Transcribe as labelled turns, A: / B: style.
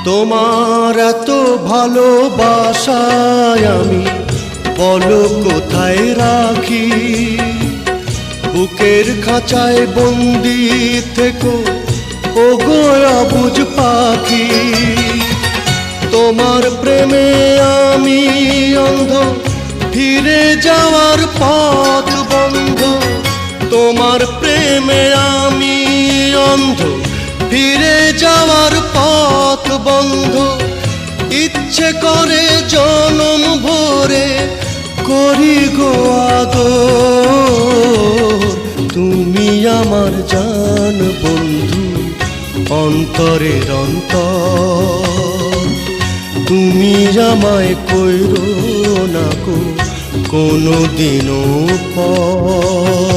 A: তোমার এত ভালোবাসায় আমি বলো কোথায় রাখি। বুকের খাঁচায় বন্দি থেকো ওগো অবুঝ পাখি। তোমার প্রেমে আমি অন্ধ, ফিরে যাওয়ার পথ বন্ধ। তোমার প্রেমে আমি অন্ধ, ফিরে যাওয়ার পথ বন্ধ। ইচ্ছে করে জনম ভরে করি গো আদর। তুমি আমার জান বন্ধু, অন্তরের অন্তর। তুমি আমায় কইরো না গো কোনো দিনও পর।